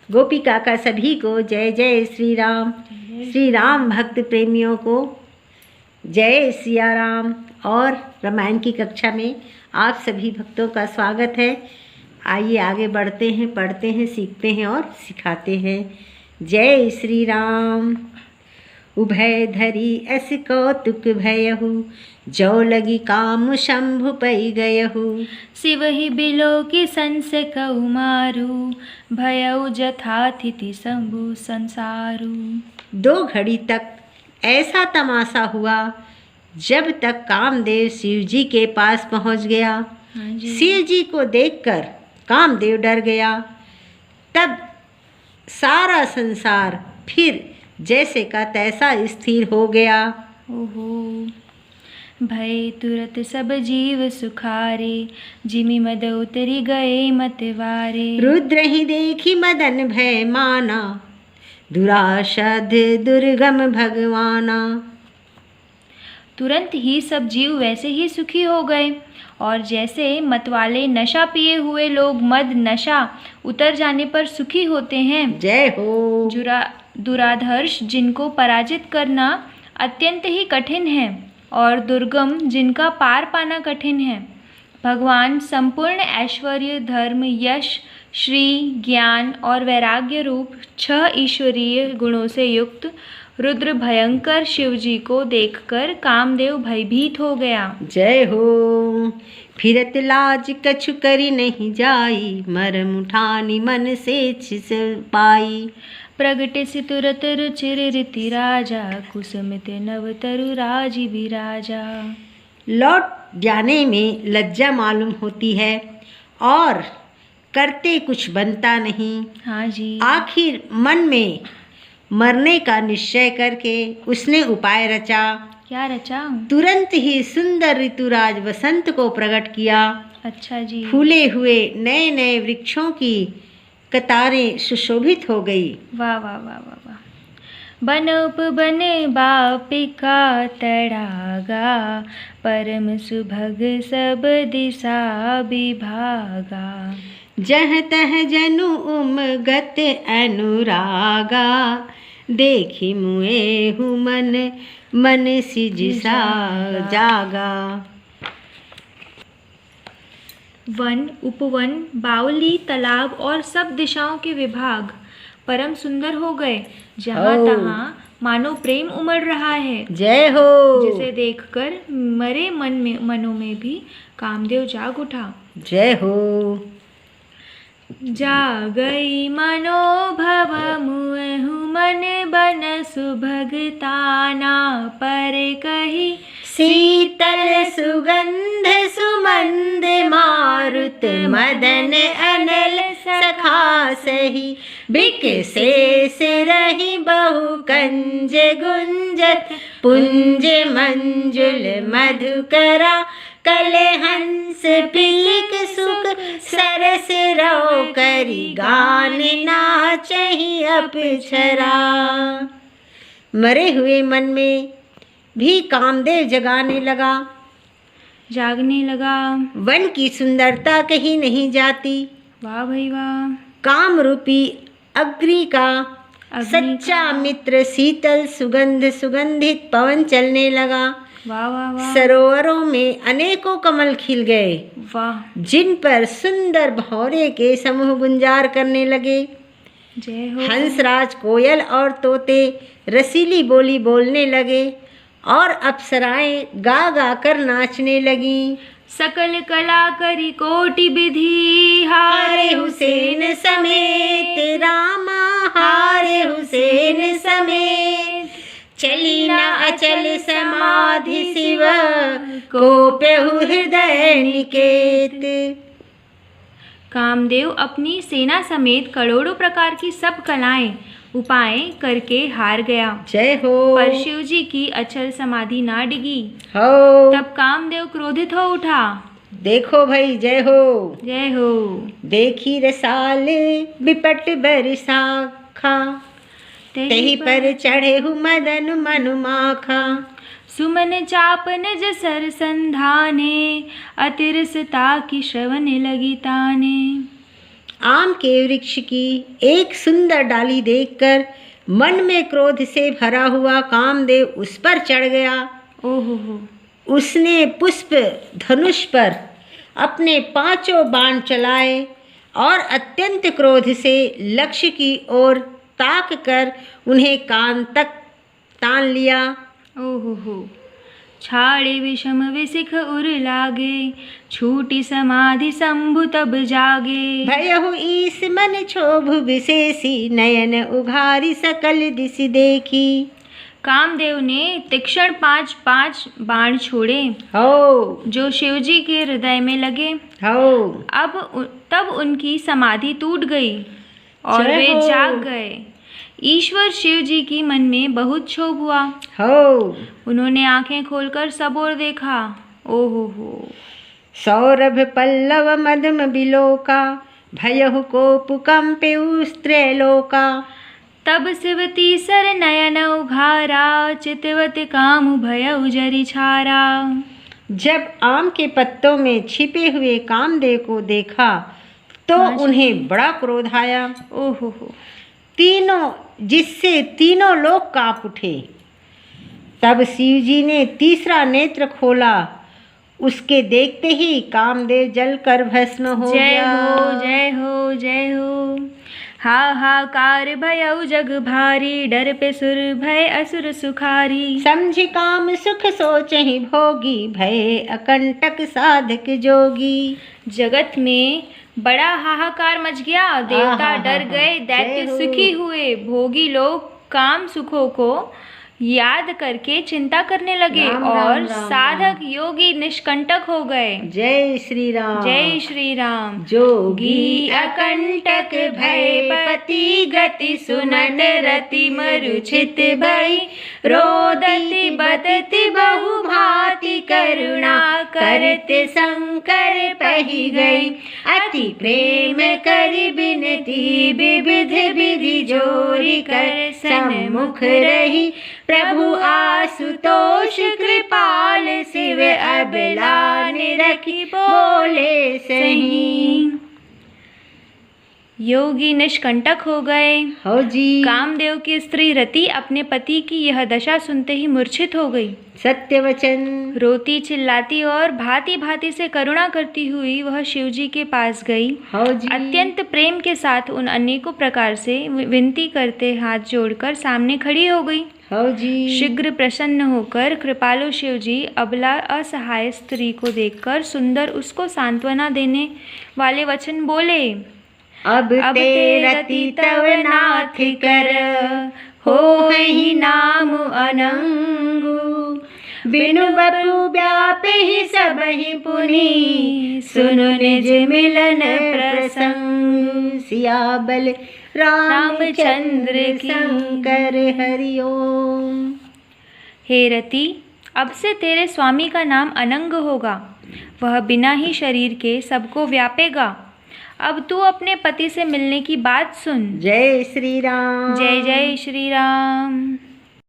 गोपिका का सभी को जय जय श्री राम। श्री राम भक्त प्रेमियों को जय सिया राम। और रामायण की कक्षा में आप सभी भक्तों का स्वागत है। आइए आगे बढ़ते हैं, पढ़ते हैं, सीखते हैं और सिखाते हैं। जय श्री राम। उभय धरी अस कौतुक भयहु, जो लगी काम शंभु पै गयहु। शिव ही बिलो की संस कउ मारू, भयउ जथातिथि शंभु संसारू। 2 घड़ी तक ऐसा तमाशा हुआ जब तक कामदेव शिव जी के पास पहुंच गया। शिव जी को देखकर कामदेव डर गया। तब सारा संसार फिर जैसे का तैसा स्थिर हो गया। ओहो भय तुरत सब जीव सुखारे, जिमि मद उतरी गए मतवारे। रुद्र ही देखी मदन भय माना, दुराशद दुर्गम भगवाना। तुरंत ही सब जीव वैसे ही सुखी हो गए, और जैसे मतवाले नशा पिए हुए लोग मद नशा उतर जाने पर सुखी होते हैं। जय हो। दुराधर्ष जिनको पराजित करना अत्यंत ही कठिन है, और दुर्गम जिनका पार पाना कठिन है। भगवान संपूर्ण ऐश्वर्य, धर्म, यश, श्री, ज्ञान और वैराग्य रूप 6 ईश्वरीय गुणों से युक्त रुद्र भयंकर शिवजी को देखकर कामदेव भयभीत हो गया। जय हो। फिरत लाज कछु करी नहीं जाई, मरम उठानी मन से छिस पाई। प्रगटे से तुरत रुचिर रीति राजा, कुसुमित नव तरु राजी विराजा। लौट जाने में लज्जा मालूम होती है और करते कुछ बनता नहीं। हाँ जी। आखिर मन में मरने का निश्चय करके उसने उपाय रचा। क्या रचा? तुरंत ही सुंदर ऋतुराज वसंत को प्रकट किया। अच्छा जी। फूले हुए नए नए वृक्षों की कतारें सुशोभित हो गई। वाह वाह वाह वाह वाह। बन उपबन बापिका तड़ागा, परम सुभग सब दिशा विभागा। जह तह जनु उमगत अनुरागा, देखी मुए हूँ मन मन सिजसा जागा। वन, उपवन, बावली, तालाब और सब दिशाओं के विभाग परम सुंदर हो गए। जहाँ तहाँ मानो प्रेम उमड़ रहा है। जय हो। जिसे देखकर मरे मनों में भी कामदेव जाग उठा। जय हो। जागई मनोभव मुहु मन बन सुभगताना, पर कही शीतल सुगंध सुमंद मारुत मदन अनल सखा सही। बिकशेष रही बहु कंज गुंजत, पुंज मंजुल मधुकरा। कले हंस पीक सुख सरस रो करी, गान नाचहि अप्सरा। मरे हुए मन में भी कामदेव जगाने लगा, जागने लगा। वन की सुंदरता कहीं नहीं जाती। वाह भाई वाह। काम रूपी अग्नि का सच्चा मित्र शीतल सुगंध सुगंधित पवन चलने लगा। वाह वाह वाह। सरोवरों में अनेकों कमल खिल गए, वाह, जिन पर सुंदर भौरे के समूह गुंजार करने लगे। जय हो। हंसराज, कोयल और तोते रसीली बोली बोलने लगे, और अप्सराएं गा गा कर नाचने लगीं। सकल कला करी कोटि विधि, हारे हुसैन समेत रामा, हारे हुसैन समेत। चली ना अचल समाधि शिव, कोप्यहु हृदय निकेत। कामदेव अपनी सेना समेत करोड़ों प्रकार की सब कलाएं उपाय करके हार गया। जय हो। पर शिव जी की अचल समाधि ना डिगी। हो। तब कामदेव क्रोधित हो उठा। देखो भाई, जय हो। जय हो। देखी रसाल बिपट बरसाखा, तही पर चढ़े हु मदन मनु माखा। सुमन चाप निज सर संधाने, अतिरसता की श्रवण लगी ताने। आम के वृक्ष की एक सुंदर डाली देखकर मन में क्रोध से भरा हुआ कामदेव उस पर चढ़ गया। ओहो। उसने पुष्प धनुष पर अपने 5 बाण चलाए और अत्यंत क्रोध से लक्ष्य की ओर ताक कर उन्हें कान तक तान लिया। ओहो। छाड़े विषम विशिख उर लागे, छूटी समाधि शंभु तब जागे। भयहु ईस मन क्षोभ विशेषी, नयन उघारी सकल दिश देखी। कामदेव ने तीक्ष्ण 5 बाण छोड़े हो जो शिवजी के हृदय में लगे। हो तब उनकी समाधि टूट गई और वे जाग गए। ईश्वर शिव जी की मन में बहुत क्षोभ हुआ। हो उन्होंने आंखें खोलकर सब ओर देखा। ओहो। सौरभ पल्लव मदम बिलोका, भयहु कोप कंपे त्रैलोका। तब शिव तीसर नयन उघारा, चितवत काम भयउ जरि छारा। जब आम के पत्तों में छिपे हुए कामदेव को देखा तो उन्हें बड़ा क्रोध आया। ओहो। जिससे तीनों लोग कांप उठे। तब शिवजी ने तीसरा नेत्र खोला। उसके देखते ही कामदेव जलकर भस्म हो गया। जय हो जय हो जय हो। हाहाकार भयउ जग भारी, डर पे सुर भय असुर सुखारी। समझि काम सुख सोचहि भोगी, भय अकंटक साधक जोगी। जगत में बड़ा हाहाकार मच गया। देवता डर गए, दैत्य सुखी हुए। भोगी लोग काम सुखों को याद करके चिंता करने लगे और साधक योगी निष्कंटक हो गए। जय श्री राम। जय श्री राम। जोगी अकंटक भय पति, गति सुनत रति मरुचित भई। रोदति बदति बहु भांति, करुणा करते शंकर पहि गई। अति प्रेम करि बिनती, विविध विधि जोरी कर सम्मुख रही। प्रभु आशुतोष कृपाल, शिव अबला निरखी बोले सही। योगी निष्कंटक हो गए। हो जी। कामदेव की स्त्री रति अपने पति की यह दशा सुनते ही मूर्छित हो गई। सत्य वचन। रोती चिल्लाती और भांति भांति से करुणा करती हुई वह शिवजी के पास गई। हो जी। अत्यंत प्रेम के साथ उन अनेकों प्रकार से विनती करते हाथ जोड़कर सामने खड़ी हो गई। हो जी। शीघ्र प्रसन्न होकर कृपालु शिवजी अबला असहाय स्त्री को देखकर सुंदर उसको सांत्वना देने वाले वचन बोले। अब ते रति तव नाथ कर, हो ही नाम अनंगु। बिनु बपु व्यापे ही सब ही पुनि, सुनु निज मिलन प्रसंग। सियाबल रामचंद्र की शंकर हरिओम। हे रति, अब से तेरे स्वामी का नाम अनंग होगा। वह बिना ही शरीर के सबको व्यापेगा। अब तू अपने पति से मिलने की बात सुन। जय श्री राम। जय जय श्री राम।